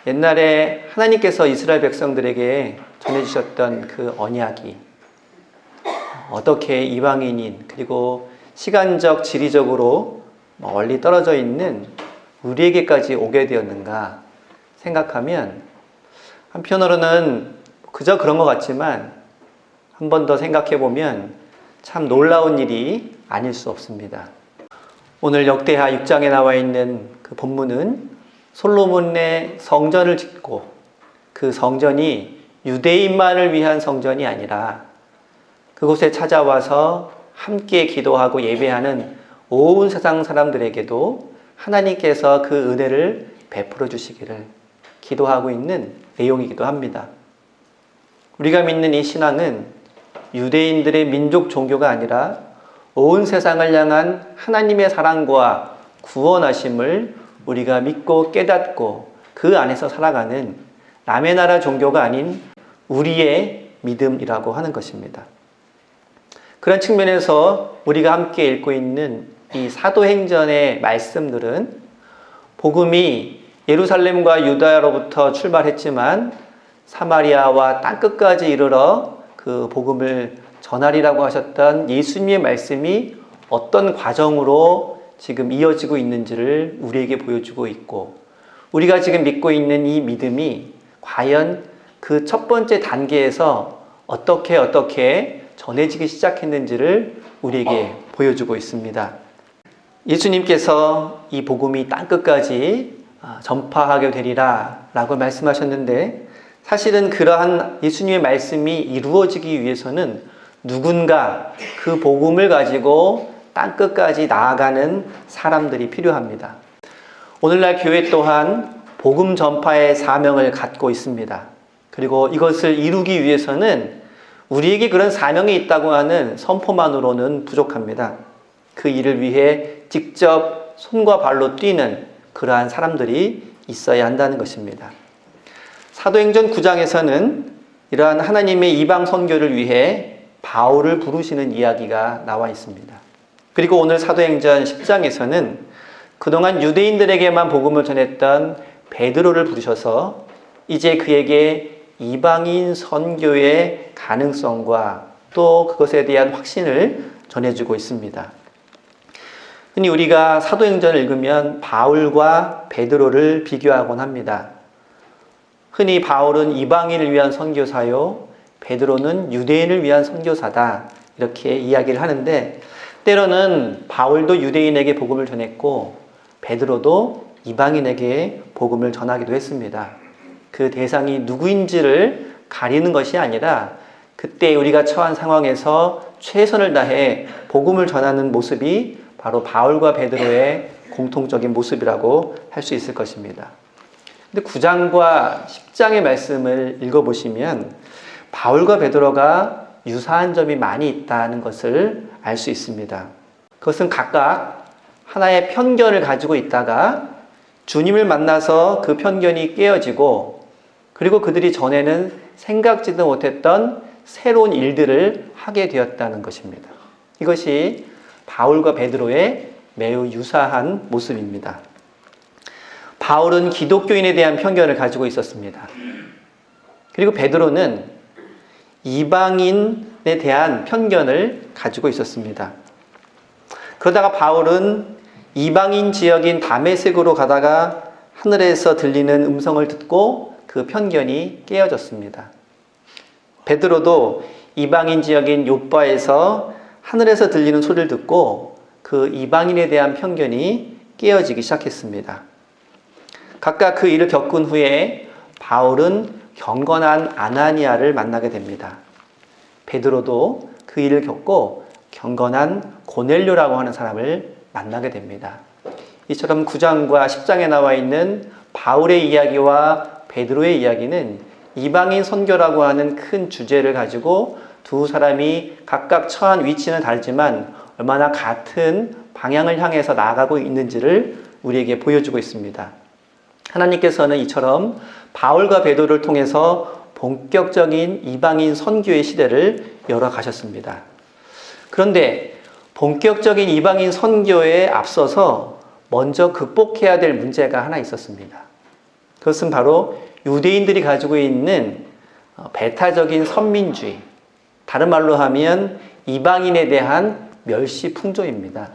옛날에 하나님께서 이스라엘 백성들에게 전해주셨던 그 언약이 어떻게 이방인인 그리고 시간적, 지리적으로 멀리 떨어져 있는 우리에게까지 오게 되었는가 생각하면 한편으로는 그저 그런 것 같지만 한 번 더 생각해 보면 참 놀라운 일이 아닐 수 없습니다. 오늘 역대하 6장에 나와 있는 그 본문은 솔로몬의 성전을 짓고 그 성전이 유대인만을 위한 성전이 아니라 그곳에 찾아와서 함께 기도하고 예배하는 온 세상 사람들에게도 하나님께서 그 은혜를 베풀어 주시기를 기도하고 있는 내용이기도 합니다. 우리가 믿는 이 신앙은 유대인들의 민족 종교가 아니라 온 세상을 향한 하나님의 사랑과 구원하심을 우리가 믿고 깨닫고 그 안에서 살아가는 남의 나라 종교가 아닌 우리의 믿음이라고 하는 것입니다. 그런 측면에서 우리가 함께 읽고 있는 이 사도행전의 말씀들은 복음이 예루살렘과 유다로부터 출발했지만 사마리아와 땅끝까지 이르러 그 복음을 전하리라고 하셨던 예수님의 말씀이 어떤 과정으로 지금 이어지고 있는지를 우리에게 보여주고 있고 우리가 지금 믿고 있는 이 믿음이 과연 그 첫 번째 단계에서 어떻게 전해지기 시작했는지를 우리에게 보여주고 있습니다. 예수님께서 이 복음이 땅끝까지 전파하게 되리라 라고 말씀하셨는데 사실은 그러한 예수님의 말씀이 이루어지기 위해서는 누군가 그 복음을 가지고 땅끝까지 나아가는 사람들이 필요합니다. 오늘날 교회 또한 복음 전파의 사명을 갖고 있습니다. 그리고 이것을 이루기 위해서는 우리에게 그런 사명이 있다고 하는 선포만으로는 부족합니다. 그 일을 위해 직접 손과 발로 뛰는 그러한 사람들이 있어야 한다는 것입니다. 사도행전 9장에서는 이러한 하나님의 이방 선교를 위해 바울을 부르시는 이야기가 나와 있습니다. 그리고 오늘 사도행전 10장에서는 그동안 유대인들에게만 복음을 전했던 베드로를 부르셔서 이제 그에게 이방인 선교의 가능성과 또 그것에 대한 확신을 전해주고 있습니다. 흔히 우리가 사도행전을 읽으면 바울과 베드로를 비교하곤 합니다. 흔히 바울은 이방인을 위한 선교사요, 베드로는 유대인을 위한 선교사다 이렇게 이야기를 하는데 때로는 바울도 유대인에게 복음을 전했고 베드로도 이방인에게 복음을 전하기도 했습니다. 그 대상이 누구인지를 가리는 것이 아니라 그때 우리가 처한 상황에서 최선을 다해 복음을 전하는 모습이 바로 바울과 베드로의 공통적인 모습이라고 할 수 있을 것입니다. 근데 9장과 10장의 말씀을 읽어보시면 바울과 베드로가 유사한 점이 많이 있다는 것을 알 수 있습니다. 그것은 각각 하나의 편견을 가지고 있다가 주님을 만나서 그 편견이 깨어지고 그리고 그들이 전에는 생각지도 못했던 새로운 일들을 하게 되었다는 것입니다. 이것이 바울과 베드로의 매우 유사한 모습입니다. 바울은 기독교인에 대한 편견을 가지고 있었습니다. 그리고 베드로는 이방인에 대한 편견을 가지고 있었습니다. 그러다가 바울은 이방인 지역인 다메섹으로 가다가 하늘에서 들리는 음성을 듣고 그 편견이 깨어졌습니다. 베드로도 이방인 지역인 욥바에서 하늘에서 들리는 소리를 듣고 그 이방인에 대한 편견이 깨어지기 시작했습니다. 각각 그 일을 겪은 후에 바울은 경건한 아나니아를 만나게 됩니다. 베드로도 그 일을 겪고 경건한 고넬료라고 하는 사람을 만나게 됩니다. 이처럼 9장과 10장에 나와 있는 바울의 이야기와 베드로의 이야기는 이방인 선교라고 하는 큰 주제를 가지고 두 사람이 각각 처한 위치는 다르지만 얼마나 같은 방향을 향해서 나아가고 있는지를 우리에게 보여주고 있습니다. 하나님께서는 이처럼 바울과 베드로를 통해서 본격적인 이방인 선교의 시대를 열어가셨습니다. 그런데 본격적인 이방인 선교에 앞서서 먼저 극복해야 될 문제가 하나 있었습니다. 그것은 바로 유대인들이 가지고 있는 배타적인 선민주의, 다른 말로 하면 이방인에 대한 멸시 풍조입니다.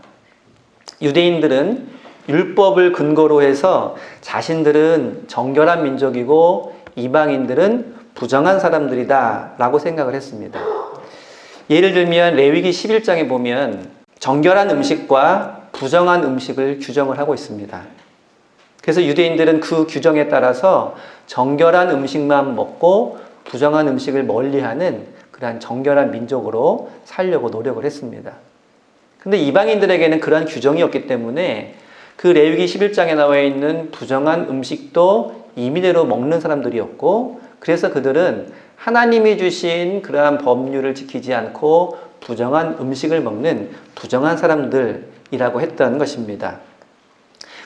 유대인들은 율법을 근거로 해서 자신들은 정결한 민족이고 이방인들은 부정한 사람들이다 라고 생각을 했습니다. 예를 들면 레위기 11장에 보면 정결한 음식과 부정한 음식을 규정을 하고 있습니다. 그래서 유대인들은 그 규정에 따라서 정결한 음식만 먹고 부정한 음식을 멀리하는 그러한 정결한 민족으로 살려고 노력을 했습니다. 근데 이방인들에게는 그러한 규정이 없기 때문에 그 레위기 11장에 나와 있는 부정한 음식도 임의대로 먹는 사람들이었고, 그래서 그들은 하나님이 주신 그러한 법률을 지키지 않고 부정한 음식을 먹는 부정한 사람들이라고 했던 것입니다.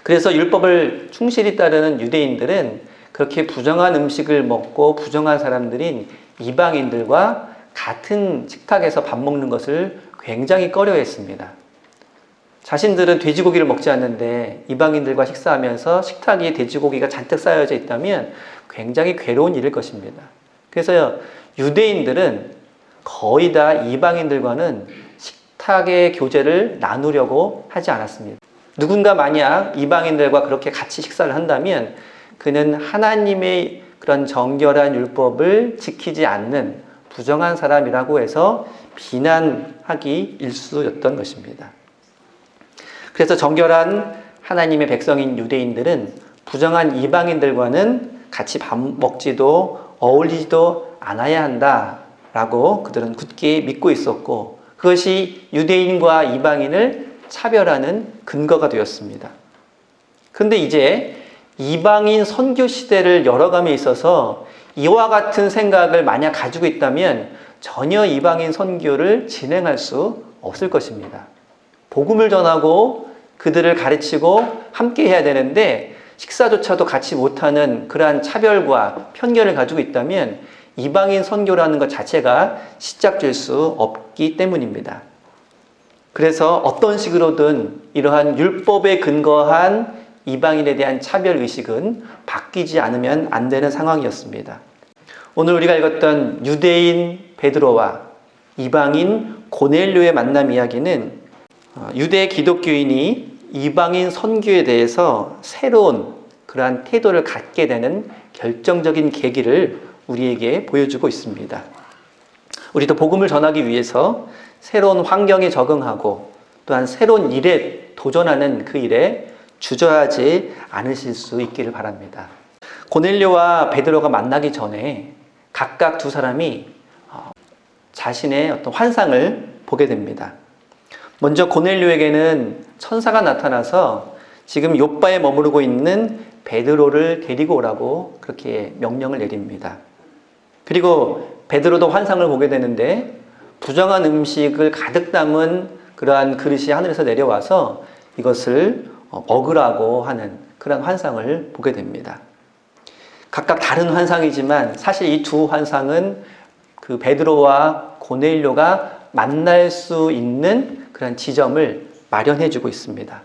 그래서 율법을 충실히 따르는 유대인들은 그렇게 부정한 음식을 먹고 부정한 사람들인 이방인들과 같은 식탁에서 밥 먹는 것을 굉장히 꺼려했습니다. 자신들은 돼지고기를 먹지 않는데 이방인들과 식사하면서 식탁에 돼지고기가 잔뜩 쌓여져 있다면 굉장히 괴로운 일일 것입니다. 그래서 유대인들은 거의 다 이방인들과는 식탁의 교제를 나누려고 하지 않았습니다. 누군가 만약 이방인들과 그렇게 같이 식사를 한다면 그는 하나님의 그런 정결한 율법을 지키지 않는 부정한 사람이라고 해서 비난하기 일쑤였던 것입니다. 그래서 정결한 하나님의 백성인 유대인들은 부정한 이방인들과는 같이 밥 먹지도 어울리지도 않아야 한다라고 그들은 굳게 믿고 있었고, 그것이 유대인과 이방인을 차별하는 근거가 되었습니다. 그런데 이제 이방인 선교 시대를 열어감에 있어서 이와 같은 생각을 만약 가지고 있다면 전혀 이방인 선교를 진행할 수 없을 것입니다. 복음을 전하고 그들을 가르치고 함께 해야 되는데 식사조차도 같이 못하는 그러한 차별과 편견을 가지고 있다면 이방인 선교라는 것 자체가 시작될 수 없기 때문입니다. 그래서 어떤 식으로든 이러한 율법에 근거한 이방인에 대한 차별의식은 바뀌지 않으면 안 되는 상황이었습니다. 오늘 우리가 읽었던 유대인 베드로와 이방인 고넬료의 만남 이야기는 유대 기독교인이 이방인 선교에 대해서 새로운 그러한 태도를 갖게 되는 결정적인 계기를 우리에게 보여주고 있습니다. 우리도 복음을 전하기 위해서 새로운 환경에 적응하고 또한 새로운 일에 도전하는 그 일에 주저하지 않으실 수 있기를 바랍니다. 고넬료와 베드로가 만나기 전에 각각 두 사람이 자신의 어떤 환상을 보게 됩니다. 먼저 고넬료에게는 천사가 나타나서 지금 욥바에 머무르고 있는 베드로를 데리고 오라고 그렇게 명령을 내립니다. 그리고 베드로도 환상을 보게 되는데 부정한 음식을 가득 담은 그러한 그릇이 하늘에서 내려와서 이것을 먹으라고 하는 그런 환상을 보게 됩니다. 각각 다른 환상이지만 사실 이 두 환상은 그 베드로와 고넬료가 만날 수 있는 그런 지점을 마련해주고 있습니다.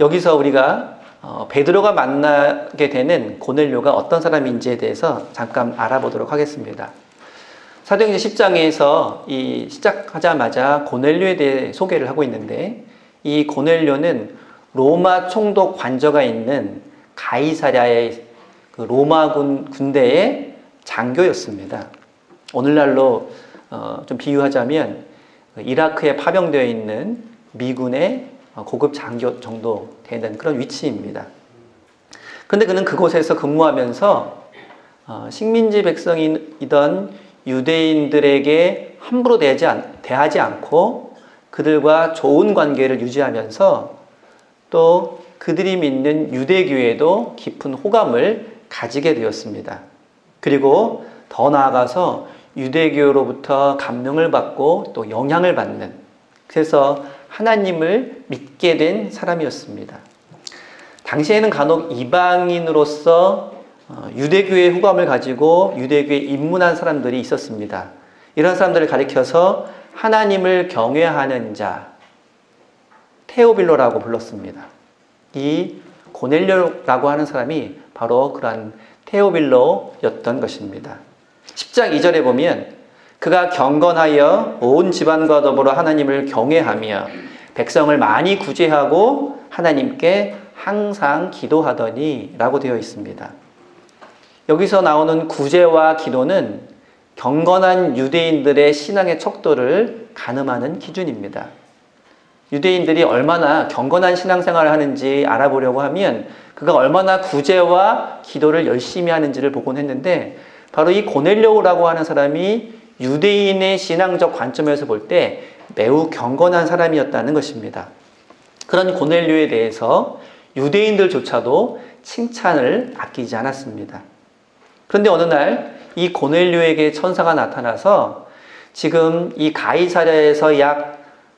여기서 우리가 베드로가 만나게 되는 고넬료가 어떤 사람인지에 대해서 잠깐 알아보도록 하겠습니다. 사도행전 10장에서 시작하자마자 고넬료에 대해 소개를 하고 있는데, 이 고넬료는 로마 총독 관저가 있는 가이사랴의 그 로마군 군대의 장교였습니다. 오늘날로 좀 비유하자면 이라크에 파병되어 있는 미군의 고급 장교 정도 되는 그런 위치입니다. 그런데 그는 그곳에서 근무하면서 식민지 백성이던 유대인들에게 함부로 대하지 않고 그들과 좋은 관계를 유지하면서 또 그들이 믿는 유대교에도 깊은 호감을 가지게 되었습니다. 그리고 더 나아가서 유대교로부터 감명을 받고 또 영향을 받는, 그래서 하나님을 믿게 된 사람이었습니다. 당시에는 간혹 이방인으로서 유대교의 호감을 가지고 유대교에 입문한 사람들이 있었습니다. 이런 사람들을 가리켜서 하나님을 경외하는 자, 테오빌로라고 불렀습니다. 이 고넬료라고 하는 사람이 바로 그러한 테오빌로였던 것입니다. 10장 2절에 보면 그가 경건하여 온 집안과 더불어 하나님을 경외하며 백성을 많이 구제하고 하나님께 항상 기도하더니 라고 되어 있습니다. 여기서 나오는 구제와 기도는 경건한 유대인들의 신앙의 척도를 가늠하는 기준입니다. 유대인들이 얼마나 경건한 신앙생활을 하는지 알아보려고 하면 그가 얼마나 구제와 기도를 열심히 하는지를 보곤 했는데 바로 이 고넬료라고 하는 사람이 유대인의 신앙적 관점에서 볼 때 매우 경건한 사람이었다는 것입니다. 그런 고넬료에 대해서 유대인들조차도 칭찬을 아끼지 않았습니다. 그런데 어느 날 이 고넬료에게 천사가 나타나서 지금 이 가이사랴에서 약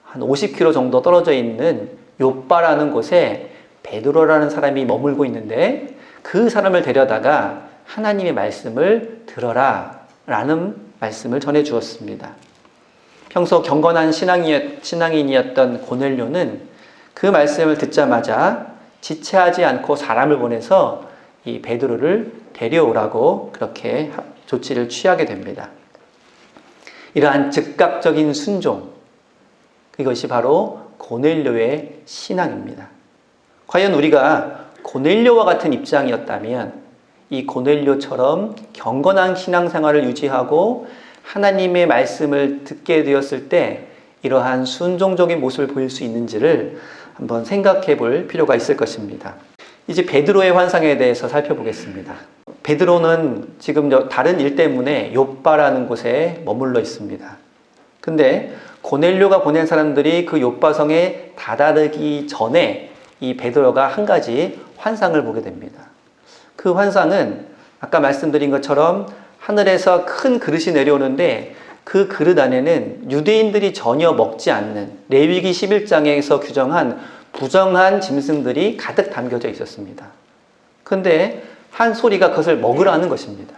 한 50km 정도 떨어져 있는 욥바라는 곳에 베드로라는 사람이 머물고 있는데 그 사람을 데려다가 하나님의 말씀을 들어라 라는 말씀을 전해 주었습니다. 평소 경건한 신앙인이었던 고넬료는 그 말씀을 듣자마자 지체하지 않고 사람을 보내서 이 베드로를 데려오라고 그렇게 조치를 취하게 됩니다. 이러한 즉각적인 순종, 이것이 바로 고넬료의 신앙입니다. 과연 우리가 고넬료와 같은 입장이었다면 이 고넬료처럼 경건한 신앙생활을 유지하고 하나님의 말씀을 듣게 되었을 때 이러한 순종적인 모습을 보일 수 있는지를 한번 생각해 볼 필요가 있을 것입니다. 이제 베드로의 환상에 대해서 살펴보겠습니다. 베드로는 지금 다른 일 때문에 욥바라는 곳에 머물러 있습니다. 근데 고넬료가 보낸 사람들이 그 욥바성에 다다르기 전에 이 베드로가 한 가지 환상을 보게 됩니다. 그 환상은 아까 말씀드린 것처럼 하늘에서 큰 그릇이 내려오는데 그 그릇 안에는 유대인들이 전혀 먹지 않는 레위기 11장에서 규정한 부정한 짐승들이 가득 담겨져 있었습니다. 그런데 한 소리가 그것을 먹으라는 것입니다.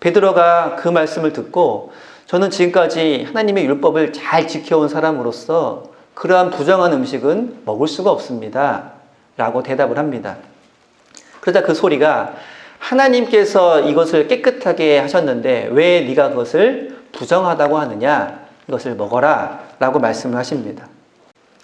베드로가 그 말씀을 듣고 저는 지금까지 하나님의 율법을 잘 지켜온 사람으로서 그러한 부정한 음식은 먹을 수가 없습니다. 라고 대답을 합니다. 그러자 그 소리가 하나님께서 이것을 깨끗하게 하셨는데 왜 네가 그것을 부정하다고 하느냐? 이것을 먹어라 라고 말씀을 하십니다.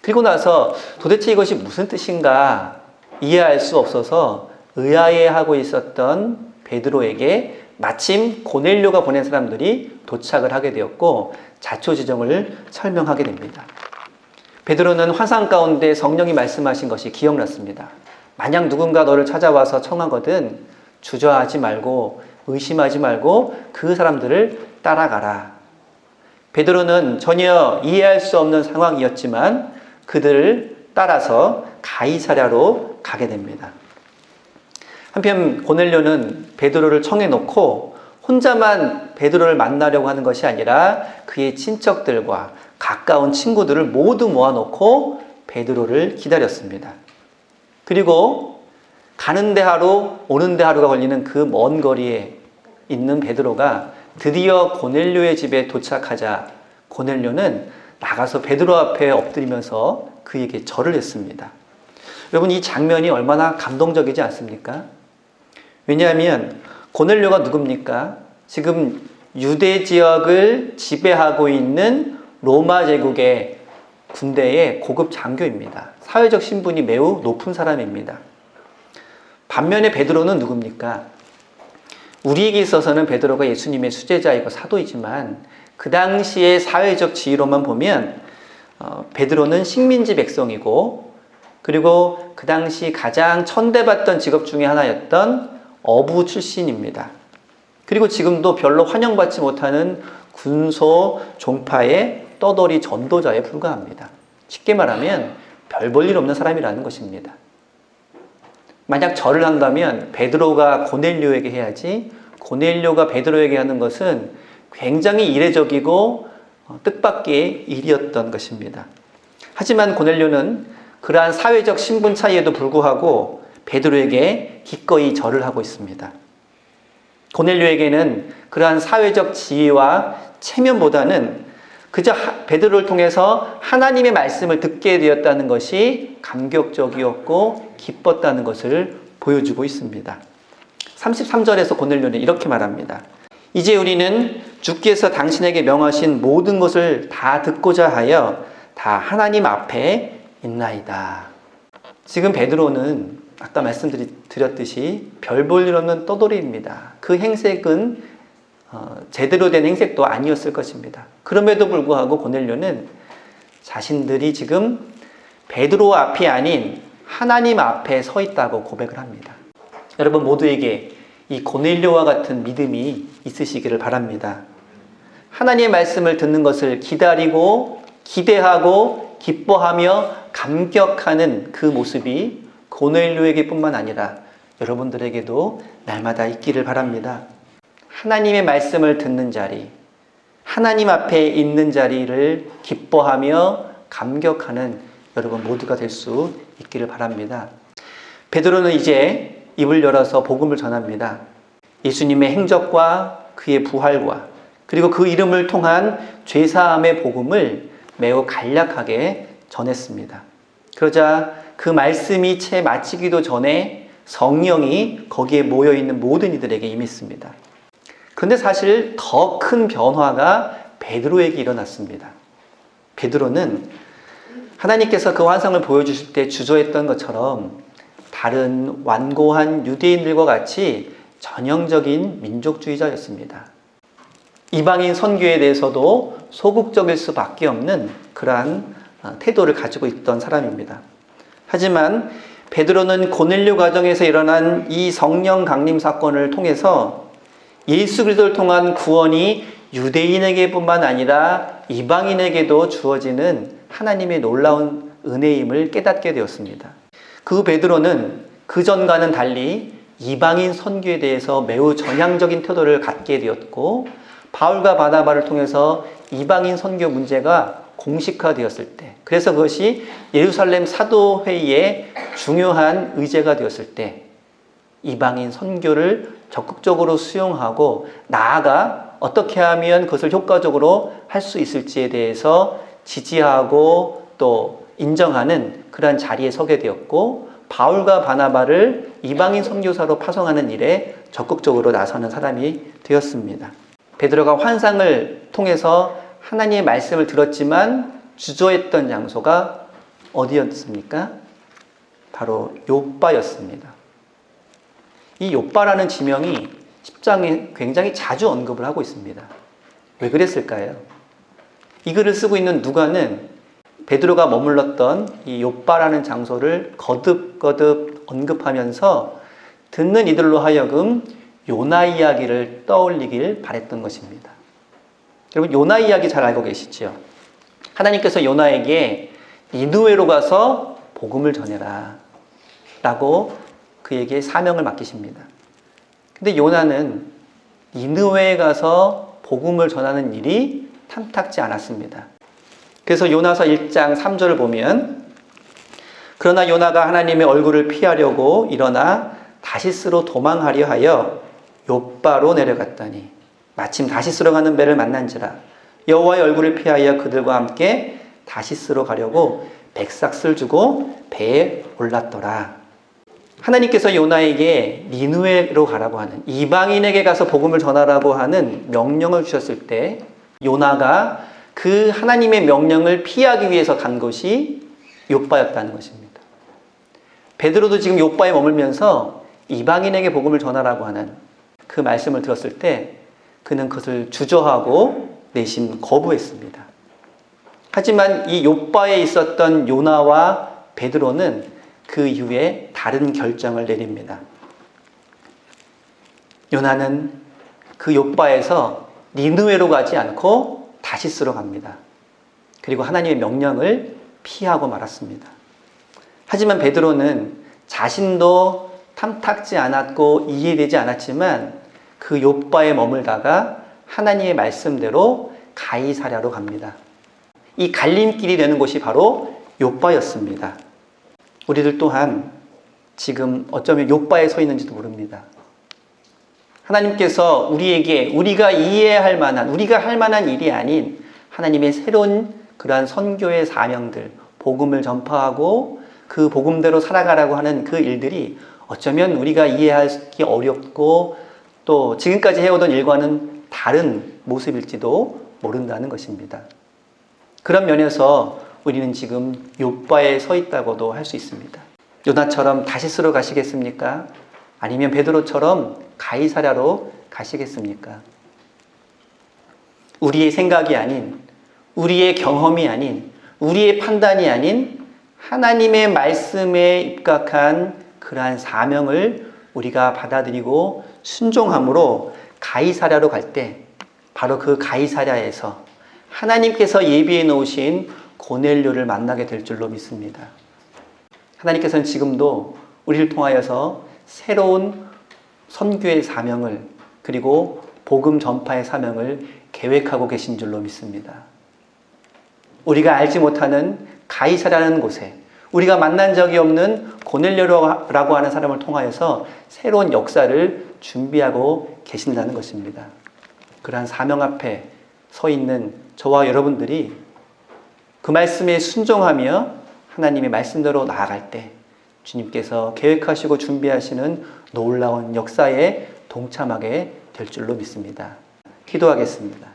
그리고 나서 도대체 이것이 무슨 뜻인가 이해할 수 없어서 의아해하고 있었던 베드로에게 마침 고넬료가 보낸 사람들이 도착을 하게 되었고 자초지종을 설명하게 됩니다. 베드로는 환상 가운데 성령이 말씀하신 것이 기억났습니다. 만약 누군가 너를 찾아와서 청하거든 주저하지 말고 의심하지 말고 그 사람들을 따라가라. 베드로는 전혀 이해할 수 없는 상황이었지만 그들을 따라서 가이사랴로 가게 됩니다. 한편 고넬료는 베드로를 청해놓고 혼자만 베드로를 만나려고 하는 것이 아니라 그의 친척들과 가까운 친구들을 모두 모아놓고 베드로를 기다렸습니다. 그리고 가는데 하루, 오는데 하루가 걸리는 그 먼 거리에 있는 베드로가 드디어 고넬료의 집에 도착하자 고넬료는 나가서 베드로 앞에 엎드리면서 그에게 절을 했습니다. 여러분 이 장면이 얼마나 감동적이지 않습니까? 왜냐하면 고넬료가 누굽니까? 지금 유대 지역을 지배하고 있는 로마 제국의 군대의 고급 장교입니다. 사회적 신분이 매우 높은 사람입니다. 반면에 베드로는 누굽니까? 우리에게 있어서는 베드로가 예수님의 수제자이고 사도이지만 그 당시의 사회적 지위로만 보면 베드로는 식민지 백성이고 그리고 그 당시 가장 천대받던 직업 중에 하나였던 어부 출신입니다. 그리고 지금도 별로 환영받지 못하는 군소 종파의 떠돌이 전도자에 불과합니다. 쉽게 말하면 별 볼 일 없는 사람이라는 것입니다. 만약 절을 한다면 베드로가 고넬료에게 해야지 고넬료가 베드로에게 하는 것은 굉장히 이례적이고 뜻밖의 일이었던 것입니다. 하지만 고넬료는 그러한 사회적 신분 차이에도 불구하고 베드로에게 기꺼이 절을 하고 있습니다. 고넬료에게는 그러한 사회적 지위와 체면보다는 그저 베드로를 통해서 하나님의 말씀을 듣게 되었다는 것이 감격적이었고 기뻤다는 것을 보여주고 있습니다. 33절에서 고넬료는 이렇게 말합니다. 이제 우리는 주께서 당신에게 명하신 모든 것을 다 듣고자 하여 다 하나님 앞에 있나이다. 지금 베드로는 아까 말씀드렸듯이 별 볼 일 없는 떠돌이입니다. 그 행색은 제대로 된 행색도 아니었을 것입니다. 그럼에도 불구하고 고넬료는 자신들이 지금 베드로 앞이 아닌 하나님 앞에 서 있다고 고백을 합니다. 여러분 모두에게 이 고넬료와 같은 믿음이 있으시기를 바랍니다. 하나님의 말씀을 듣는 것을 기다리고 기대하고 기뻐하며 감격하는 그 모습이 고넬료에게 뿐만 아니라 여러분들에게도 날마다 있기를 바랍니다. 하나님의 말씀을 듣는 자리, 하나님 앞에 있는 자리를 기뻐하며 감격하는 여러분 모두가 될 수 있기를 바랍니다. 베드로는 이제 입을 열어서 복음을 전합니다. 예수님의 행적과 그의 부활과 그리고 그 이름을 통한 죄사함의 복음을 매우 간략하게 전했습니다. 그러자 그 말씀이 채 마치기도 전에 성령이 거기에 모여있는 모든 이들에게 임했습니다. 그런데 사실 더 큰 변화가 베드로에게 일어났습니다. 베드로는 하나님께서 그 환상을 보여주실 때 주저했던 것처럼 다른 완고한 유대인들과 같이 전형적인 민족주의자였습니다. 이방인 선교에 대해서도 소극적일 수밖에 없는 그러한 태도를 가지고 있던 사람입니다. 하지만 베드로는 고넬료 가정에서 일어난 이 성령 강림 사건을 통해서 예수 그리스도를 통한 구원이 유대인에게뿐만 아니라 이방인에게도 주어지는 하나님의 놀라운 은혜임을 깨닫게 되었습니다. 그 베드로는 그전과는 달리 이방인 선교에 대해서 매우 전향적인 태도를 갖게 되었고 바울과 바나바를 통해서 이방인 선교 문제가 공식화되었을 때, 그래서 그것이 예루살렘 사도회의의 중요한 의제가 되었을 때 이방인 선교를 적극적으로 수용하고 나아가 어떻게 하면 그것을 효과적으로 할 수 있을지에 대해서 지지하고 또 인정하는 그러한 자리에 서게 되었고 바울과 바나바를 이방인 선교사로 파송하는 일에 적극적으로 나서는 사람이 되었습니다. 베드로가 환상을 통해서 하나님의 말씀을 들었지만 주저했던 장소가 어디였습니까? 바로 욥바였습니다. 이 욥바라는 지명이 10장에 굉장히 자주 언급을 하고 있습니다. 왜 그랬을까요? 이 글을 쓰고 있는 누가는 베드로가 머물렀던 이 욥바라는 장소를 거듭거듭 언급하면서 듣는 이들로 하여금 요나 이야기를 떠올리길 바랬던 것입니다. 여러분 요나 이야기 잘 알고 계시죠? 하나님께서 요나에게 니느웨로 가서 복음을 전해라 라고 그에게 사명을 맡기십니다. 근데 요나는 니느웨에 가서 복음을 전하는 일이 탐탁지 않았습니다. 그래서 요나서 1장 3절을 보면 그러나 요나가 하나님의 얼굴을 피하려고 일어나 다시스로 도망하려 하여 욥바로 내려갔더니 마침 다시스로 가는 배를 만난지라 여호와의 얼굴을 피하여 그들과 함께 다시스로 가려고 백삭을 주고 배에 올랐더라. 하나님께서 요나에게 니느웨로 가라고 하는 이방인에게 가서 복음을 전하라고 하는 명령을 주셨을 때 요나가 그 하나님의 명령을 피하기 위해서 간 것이 욥바였다는 것입니다. 베드로도 지금 욥바에 머물면서 이방인에게 복음을 전하라고 하는 그 말씀을 들었을 때 그는 그것을 주저하고 내심 거부했습니다. 하지만 이 욥바에 있었던 요나와 베드로는 그 이후에 다른 결정을 내립니다. 요나는 그 욥바에서 니느웨로 가지 않고 다시스로 갑니다. 그리고 하나님의 명령을 피하고 말았습니다. 하지만 베드로는 자신도 탐탁지 않았고 이해되지 않았지만 그 욥바에 머물다가 하나님의 말씀대로 가이사랴로 갑니다. 이 갈림길이 되는 곳이 바로 욥바였습니다. 우리들 또한 지금 어쩌면 욥바에 서 있는지도 모릅니다. 하나님께서 우리에게 우리가 이해할 만한, 우리가 할 만한 일이 아닌 하나님의 새로운 그러한 선교의 사명들, 복음을 전파하고 그 복음대로 살아가라고 하는 그 일들이 어쩌면 우리가 이해하기 어렵고 또 지금까지 해오던 일과는 다른 모습일지도 모른다는 것입니다. 그런 면에서 우리는 지금 욥바에 서 있다고도 할 수 있습니다. 요나처럼 다시스로 가시겠습니까? 아니면 베드로처럼 가이사랴로 가시겠습니까? 우리의 생각이 아닌, 우리의 경험이 아닌, 우리의 판단이 아닌 하나님의 말씀에 입각한 그러한 사명을 우리가 받아들이고 순종함으로 가이사랴로 갈 때 바로 그 가이사랴에서 하나님께서 예비해 놓으신 고넬료를 만나게 될 줄로 믿습니다. 하나님께서는 지금도 우리를 통하여서 새로운 선교의 사명을 그리고 복음 전파의 사명을 계획하고 계신 줄로 믿습니다. 우리가 알지 못하는 가이사랴라는 곳에 우리가 만난 적이 없는 고넬료라고 하는 사람을 통하여서 새로운 역사를 준비하고 계신다는 것입니다. 그러한 사명 앞에 서 있는 저와 여러분들이 그 말씀에 순종하며 하나님의 말씀대로 나아갈 때 주님께서 계획하시고 준비하시는 놀라운 역사에 동참하게 될 줄로 믿습니다. 기도하겠습니다.